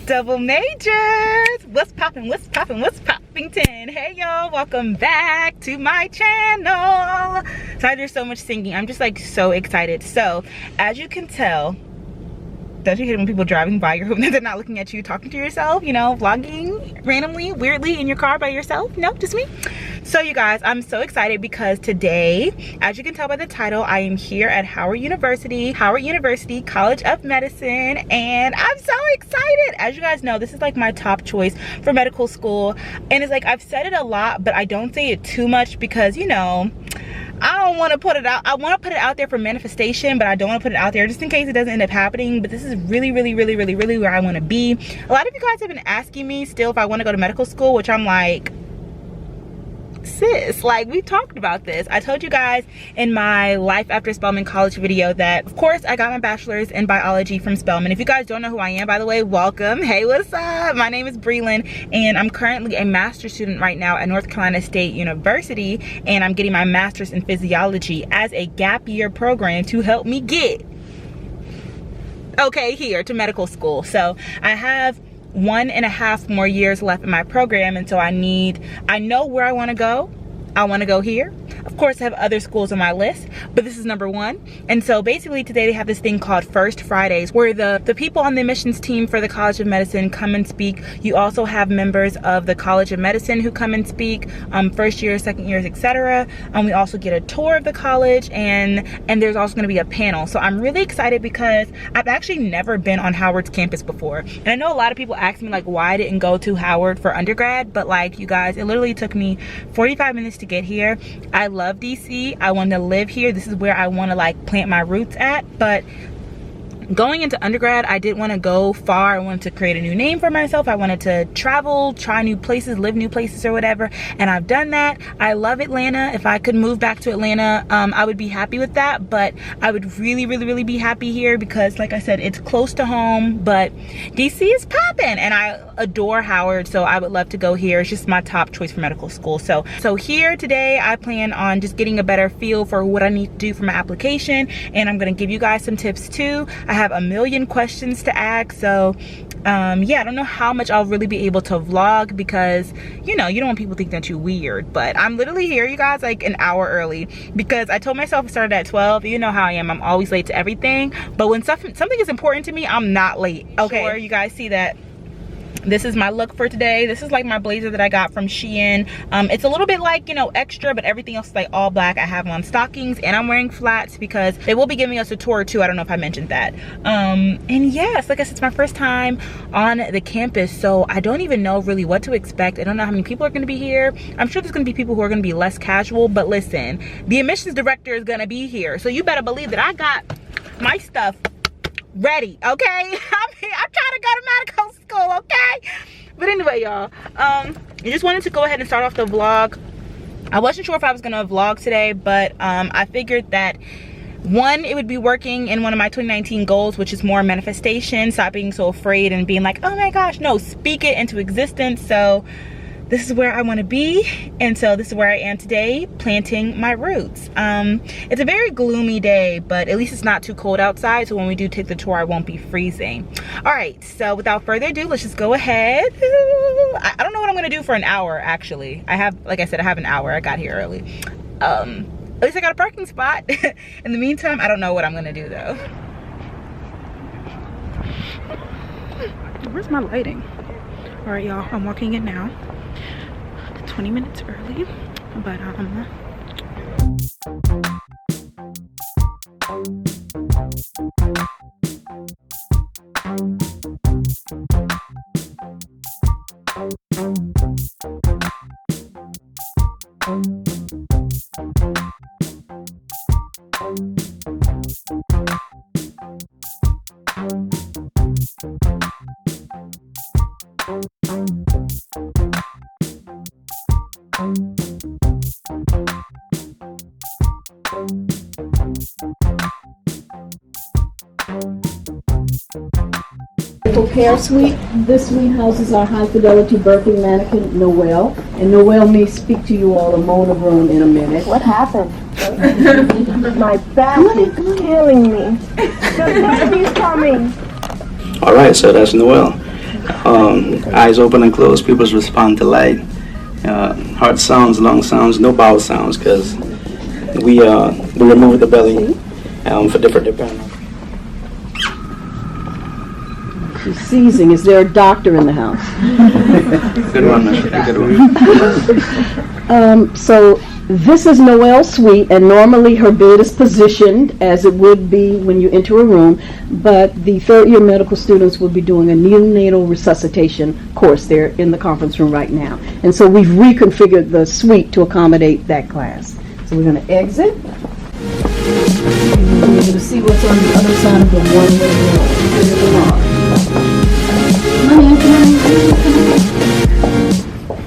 Double majors! What's poppin', what's poppin', what's poppington? Hey y'all, welcome back to my channel. Sorry there's so much singing. I'm just like so excited. So, as you can tell, don't you hate when people driving by your home and they're not looking at you, talking to yourself, you know, vlogging randomly, weirdly in your car by yourself? No, just me. So you guys, I'm so excited because today, as you can tell by the title, I am here at Howard University College of Medicine, and I'm so excited. As you guys know, this is like my top choice for medical school, and it's like I've said it a lot, but I don't say it too much because, you know, I don't want to put it out. I want to put it out there for manifestation, but I don't want to put it out there just in case it doesn't end up happening. But this is really where I want to be. A lot of you guys have been asking me still if I want to go to medical school, which I'm like, sis, like, we talked about this. I told you guys in my life after Spelman College video that of course I got my bachelor's in biology from Spelman. If you guys don't know who I am, by the way, welcome. Hey, what's up? My name is Brelynn, and I'm currently a master's student right now at North Carolina State University, and I'm getting my master's in physiology as a gap year program to help me get here to medical school. So I have 1.5 more years left in my program, and so I know where I want to go. I want to go here. Of course, I have other schools on my list, but this is number one. And so basically today they have this thing called First Fridays, where the people on the admissions team for the College of Medicine come and speak. You also have members of the College of Medicine who come and speak, first years, second years, etc. We also get a tour of the college, and there's also going to be a panel. So I'm really excited because I've actually never been on Howard's campus before. And I know a lot of people ask me like why I didn't go to Howard for undergrad, but like, you guys, it literally took me 45 minutes to get here. I love DC. I want to live here. This is where I want to like plant my roots at. But going into undergrad, I didn't want to go far. I wanted to create a new name for myself. I wanted to travel, try new places, live new places or whatever, and I've done that. I love Atlanta. If I could move back to Atlanta, I would be happy with that, but I would really be happy here because, like I said, it's close to home. But DC is popping, and I adore Howard, so I would love to go here. It's just my top choice for medical school. So here today, I plan on just getting a better feel for what I need to do for my application, and I'm going to give you guys some tips too. I have a million questions to ask, so yeah, I don't know how much I'll really be able to vlog because, you know, you don't want people to think that you're weird, but I'm literally here, you guys, like an hour early because I told myself I started at 12. You know how I am. I'm always late to everything, but when something is important to me, I'm not late. Okay, sure, you guys see that. This is my look for today. This is like my blazer that I got from Shein. It's a little bit like, you know, extra, but everything else is like all black. I have on stockings and I'm wearing flats because they will be giving us a tour too. I don't know if I mentioned that. And yes, like I said, it's my first time on the campus, so I don't even know really what to expect. I don't know how many people are going to be here. I'm sure there's going to be people who are going to be less casual, but listen, the admissions director is going to be here, so you better believe that I got my stuff ready, okay? I'm trying to go to medical school, okay? But anyway, y'all, I just wanted to go ahead and start off the vlog. I wasn't sure if I was gonna vlog today, but I figured that one, it would be working in one of my 2019 goals, which is more manifestation, stop being so afraid and being like, oh my gosh, no, speak it into existence. So this is where I want to be, and so this is where I am today, planting my roots. It's a very gloomy day, but at least it's not too cold outside, so when we do take the tour, I won't be freezing. All right, so without further ado, let's just go ahead. I don't know what I'm gonna do for an hour, actually. Like I said, I have an hour. I got here early. At least I got a parking spot. In the meantime, I don't know what I'm gonna do though. Where's my lighting? All right, y'all, I'm walking in now. 20 minutes early, but Care suite. This suite houses our high-fidelity birthing mannequin, Noelle. And Noelle may speak to you all a Mona room in a minute. What happened? My back is killing me. The baby's coming. All right, so that's Noelle. Eyes open and closed, pupils respond to light. Hard sounds, long sounds, no vowel sounds, because we remove the belly for different departments. She's seizing. Is there a doctor in the house? Good one, Mister. Good one. So this is Noelle's suite, and normally her bed is positioned as it would be when you enter a room, but the third-year medical students will be doing a neonatal resuscitation course there in the conference room right now. And so we've reconfigured the suite to accommodate that class. So we're going to exit. You'll be able to see what's on the other side of the one-way door.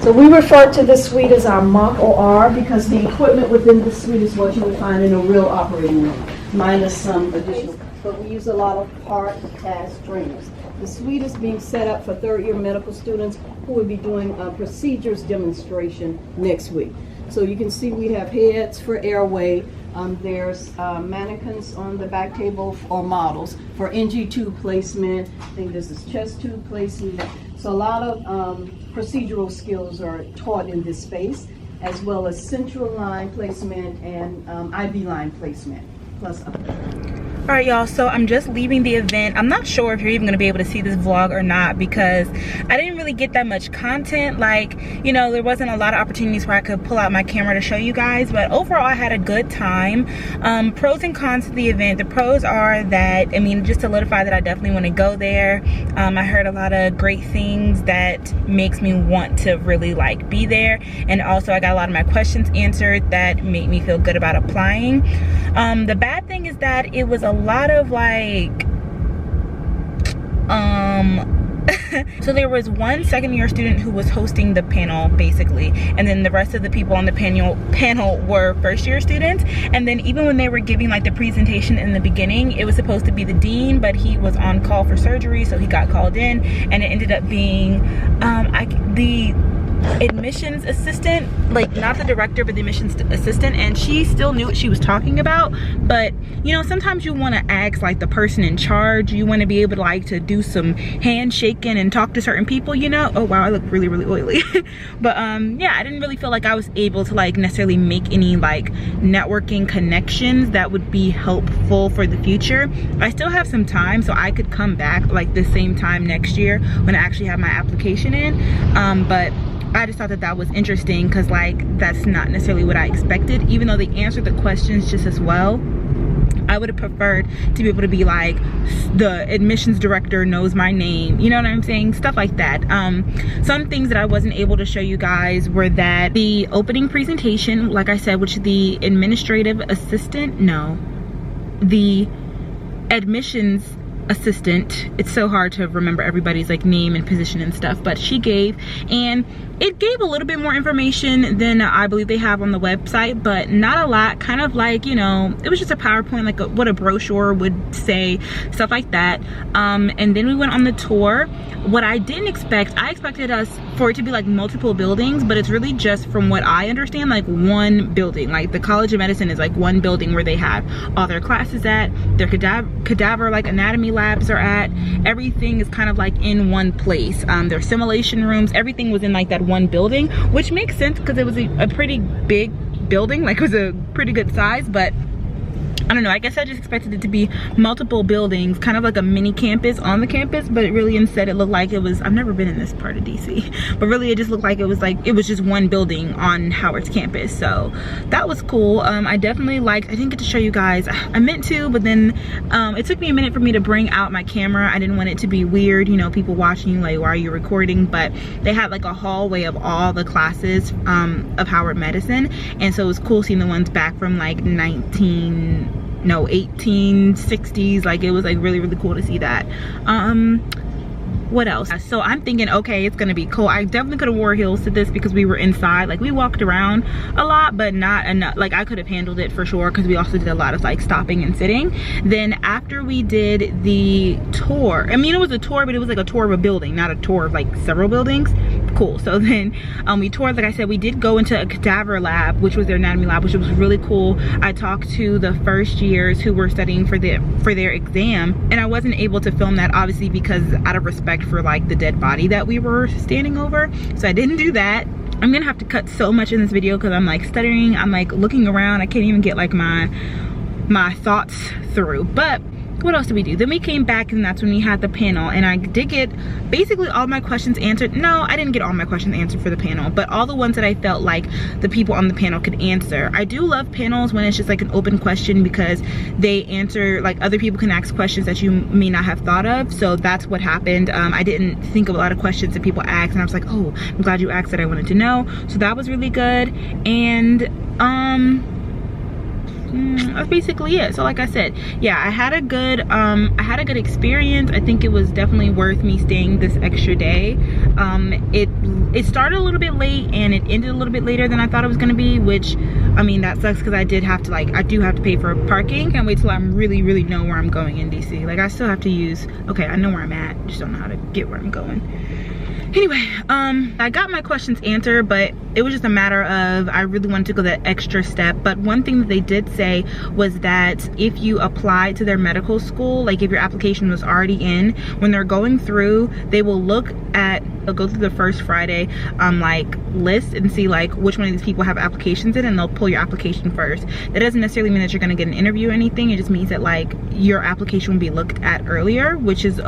So we refer to this suite as our mock OR because the equipment within the suite is what you would find in a real operating room, minus some additional. But we use a lot of part task trainers. The suite is being set up for third-year medical students who will be doing a procedures demonstration next week. So you can see we have heads for airway. There's mannequins on the back table or models for NG tube placement. I think this is chest tube placement. So a lot of procedural skills are taught in this space, as well as central line placement and IV line placement, plus other. All right, y'all, so I'm just leaving the event. I'm not sure if you're even gonna be able to see this vlog or not because I didn't really get that much content. Like, you know, there wasn't a lot of opportunities where I could pull out my camera to show you guys, but overall I had a good time. Pros and cons to the event. The pros are that, I mean, just to solidify that I definitely want to go there. I heard a lot of great things that makes me want to really like be there, and also I got a lot of my questions answered that made me feel good about applying. The bad thing is that it was a lot of like so there was one second-year student who was hosting the panel basically, and then the rest of the people on the panel were first-year students. And then even when they were giving like the presentation in the beginning, it was supposed to be the dean, but he was on call for surgery, so he got called in, and it ended up being the admissions assistant, like not the director but the admissions assistant, and she still knew what she was talking about. But you know, sometimes you want to ask like the person in charge. You want to be able to like to do some handshaking and talk to certain people, you know. Oh wow, I look really oily. But yeah, I didn't really feel like I was able to like necessarily make any like networking connections that would be helpful for the future. I still have some time, so I could come back like the same time next year when I actually have my application in. But I just thought that that was interesting because like that's not necessarily what I expected. Even though they answered the questions just as well, I would have preferred to be able to be like, the admissions director knows my name, you know what I'm saying, stuff like that. Some things that I wasn't able to show you guys were that the opening presentation, like I said, which the administrative assistant, no, the admissions assistant, it's so hard to remember everybody's like name and position and stuff, but she gave, and it gave a little bit more information than I believe they have on the website, but not a lot. Kind of like, you know, it was just a PowerPoint, like what a brochure would say, stuff like that. And then we went on the tour. What I didn't expect, I expected us for it to be like multiple buildings, but it's really just, from what I understand, like one building. Like the College of Medicine is like one building where they have all their classes at, their cadaver like anatomy labs are at. Everything is kind of like in one place. Their simulation rooms, everything was in like that one building, which makes sense because it was a pretty big building, like it was a pretty good size. But I don't know, I guess I just expected it to be multiple buildings, kind of like a mini campus on the campus, but really instead it looked like it was, I've never been in this part of DC, but really it just looked like it was just one building on Howard's campus. So that was cool. I definitely liked, I didn't get to show you guys, I meant to, but then it took me a minute for me to bring out my camera. I didn't want it to be weird, you know, people watching like, why are you recording? But they had like a hallway of all the classes of Howard Medicine, and so it was cool seeing the ones back from like 1860s. Like it was like really cool to see that. What else? So I'm thinking, okay, it's gonna be cool. I definitely could have wore heels to this because we were inside. Like we walked around a lot, but not enough. Like I could have handled it for sure because we also did a lot of like stopping and sitting. Then after we did the tour, I mean it was a tour, but it was like a tour of a building, not a tour of like several buildings. cool. So then we toured, like I said, we did go into a Cadaver Lab, which was their anatomy lab, which was really cool. I talked to the first years who were studying for their exam, and I wasn't able to film that obviously because out of respect for like the dead body that we were standing over, so I didn't do that. I'm gonna have to cut so much in this video because I'm like stuttering, I'm like looking around, I can't even get like my thoughts through. But what else did we do? Then we came back and that's when we had the panel, and I did get basically all my questions answered. No, I didn't get all my questions answered for the panel, but all the ones that I felt like the people on the panel could answer. I do love panels when it's just like an open question because they answer, like other people can ask questions that you may not have thought of. So that's what happened. I didn't think of a lot of questions that people asked, and I was like, oh, I'm glad you asked that, I wanted to know. So that was really good. And that's basically it. So like I said, yeah, I had a good experience. I think it was definitely worth me staying this extra day. It started a little bit late and it ended a little bit later than I thought it was gonna be, which I mean that sucks because I do have to pay for parking. Can't wait till I really know where I'm going in DC. Like I still have to use, okay, I know where I'm at, just don't know how to get where I'm going. Anyway, I got my questions answered, but it was just a matter of I really wanted to go that extra step. But one thing that they did say was that if you applied to their medical school, like if your application was already in, when they're going through, they will they'll go through the first Friday like list and see like which one of these people have applications in, and they'll pull your application first. That doesn't necessarily mean that you're gonna get an interview or anything. It just means that like your application will be looked at earlier, which is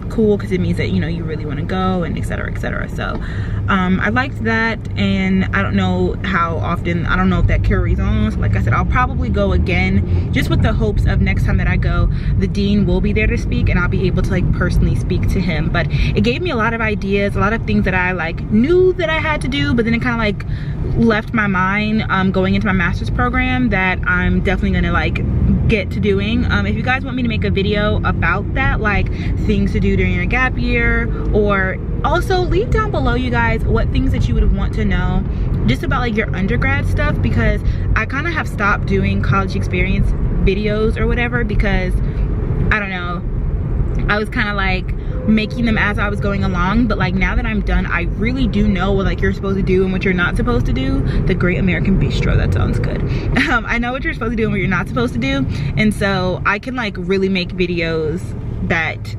cool because it means that, you know, you really want to go, and etc. So I liked that, and I don't know how often, I don't know if that carries on. So like I said, I'll probably go again just with the hopes of next time that I go, the dean will be there to speak and I'll be able to like personally speak to him. But it gave me a lot of ideas, a lot of things that I like knew that I had to do, but then it kind of like left my mind going into my master's program that I'm definitely gonna like get to doing. If you guys want me to make a video about that, like things to do during your gap year, or also leave down below, you guys, what things that you would want to know just about like your undergrad stuff, because I kind of have stopped doing college experience videos or whatever because I don't know, I was kind of like making them as I was going along, but like now that I'm done, I really do know what like you're supposed to do and what you're not supposed to do. The Great American Bistro, that sounds good. I know what you're supposed to do and what you're not supposed to do, and so I can like really make videos that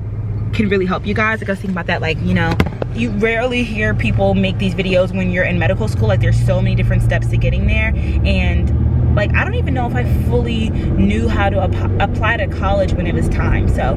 can really help you guys. Like I was thinking about that, like, you know, you rarely hear people make these videos when you're in medical school. Like there's so many different steps to getting there, and like I don't even know if I fully knew how to apply to college when it was time. So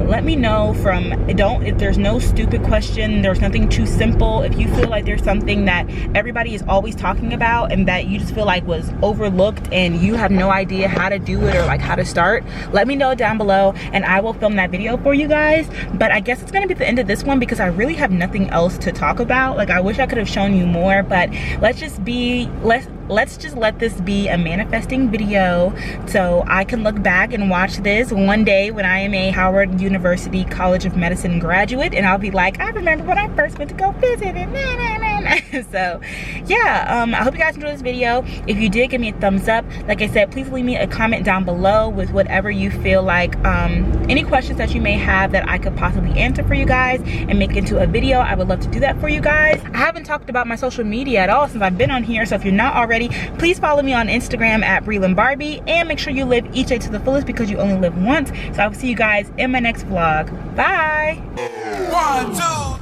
let me know if there's no stupid question, there's nothing too simple. If you feel like there's something that everybody is always talking about and that you just feel like was overlooked and you have no idea how to do it or like how to start, let me know down below and I will film that video for you guys. But I guess it's gonna be the end of this one because I really have nothing else to talk about. Like I wish I could have shown you more, but let's just let this be a manifesting video so I can look back and watch this one day when I am a Howard University College of Medicine graduate, and I'll be like, I remember when I first went to go visit and so yeah, I hope you guys enjoyed this video. If you did, give me a thumbs up. Like I said, please leave me a comment down below with whatever you feel like, any questions that you may have that I could possibly answer for you guys and make into a video. I would love to do that for you guys. I haven't talked about my social media at all since I've been on here, so if you're not already, please follow me on Instagram at BrelynnBarbie, and make sure you live each day to the fullest because you only live once. So I will see you guys in my next vlog. Bye. 1, 2